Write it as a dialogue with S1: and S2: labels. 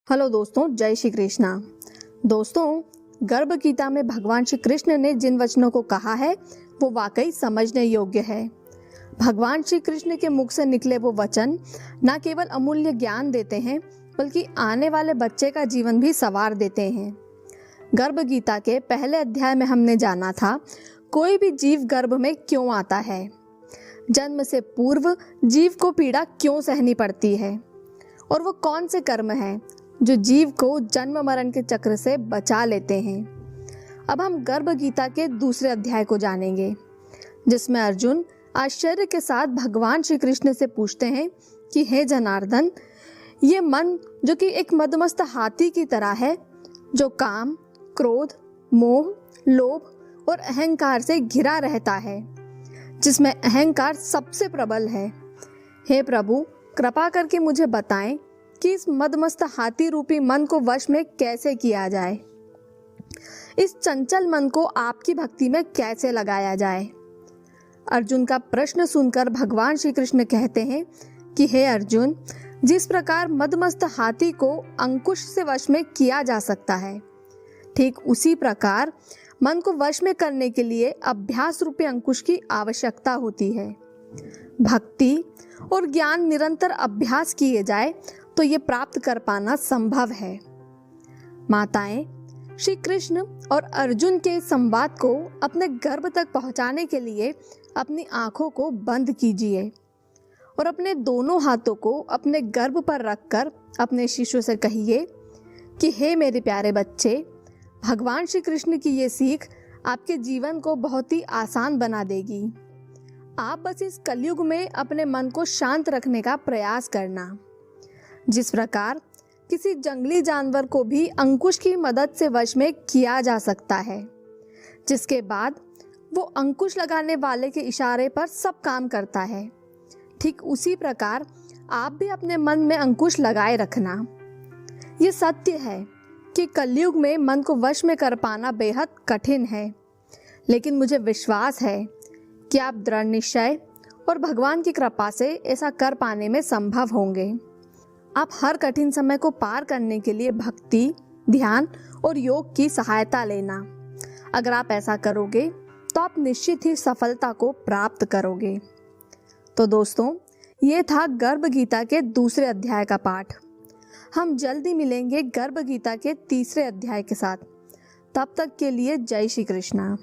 S1: Hello दोस्तों, जय श्री कृष्णा। दोस्तों, गर्भ गीता में भगवान श्री कृष्ण ने जिन वचनों को कहा है वो वाकई समझने योग्य है। भगवान श्री कृष्ण के मुख से निकले वो वचन न केवल अमूल्य ज्ञान देते हैं बल्कि आने वाले बच्चे का जीवन भी संवार देते हैं। गर्भ गीता के पहले अध्याय में हमने जाना था कोई भी जीव गर्भ में क्यों आता है, जन्म से पूर्व जीव को पीड़ा क्यों सहनी पड़ती है और वो कौन से कर्म हैं जो जीव को जन्म मरण के चक्र से बचा लेते हैं। अब हम गर्भ गीता के दूसरे अध्याय को जानेंगे, जिसमें अर्जुन आश्चर्य के साथ भगवान श्री कृष्ण से पूछते हैं कि हे जनार्दन, ये मन जो कि एक मदमस्त हाथी की तरह है, जो काम, क्रोध, मोह, लोभ और अहंकार से घिरा रहता है, जिसमें अहंकार सबसे प्रबल है। हे प्रभु, कृपा करके मुझे बताएं कि इस मदमस्त हाथी रूपी मन को वश में कैसे किया जाए, इस चंचल मन को आपकी भक्ति में कैसे लगाया जाए। अर्जुन का प्रश्न सुनकर भगवान श्री कृष्ण कहते हैं कि हे अर्जुन, जिस प्रकार मदमस्त हाथी को अंकुश से वश में किया जा सकता है, ठीक उसी प्रकार मन को वश में करने के लिए अभ्यास रूपी अंकुश की आवश्यकता होती है। भक्ति और ज्ञान निरंतर अभ्यास किए जाए तो ये प्राप्त कर पाना संभव है। माताएं, श्री कृष्ण और अर्जुन के संवाद को अपने गर्भ तक पहुंचाने के लिए अपनी आंखों को बंद कीजिए और अपने दोनों हाथों को अपने गर्भ पर रखकर अपने शिशु से कहिए कि हे मेरे प्यारे बच्चे, भगवान श्री कृष्ण की ये सीख आपके जीवन को बहुत ही आसान बना देगी। आप बस इस कलयुग में अपने मन को शांत रखने का प्रयास करना। जिस प्रकार किसी जंगली जानवर को भी अंकुश की मदद से वश में किया जा सकता है, जिसके बाद वो अंकुश लगाने वाले के इशारे पर सब काम करता है, ठीक उसी प्रकार आप भी अपने मन में अंकुश लगाए रखना। ये सत्य है कि कलयुग में मन को वश में कर पाना बेहद कठिन है, लेकिन मुझे विश्वास है कि आप दृढ़ निश्चय और भगवान की कृपा से ऐसा कर पाने में संभव होंगे। आप हर कठिन समय को पार करने के लिए भक्ति, ध्यान और योग की सहायता लेना। अगर आप ऐसा करोगे तो आप निश्चित ही सफलता को प्राप्त करोगे। तो दोस्तों, ये था गर्भ गीता के दूसरे अध्याय का पाठ। हम जल्दी मिलेंगे गर्भ गीता के तीसरे अध्याय के साथ। तब तक के लिए जय श्री कृष्णा।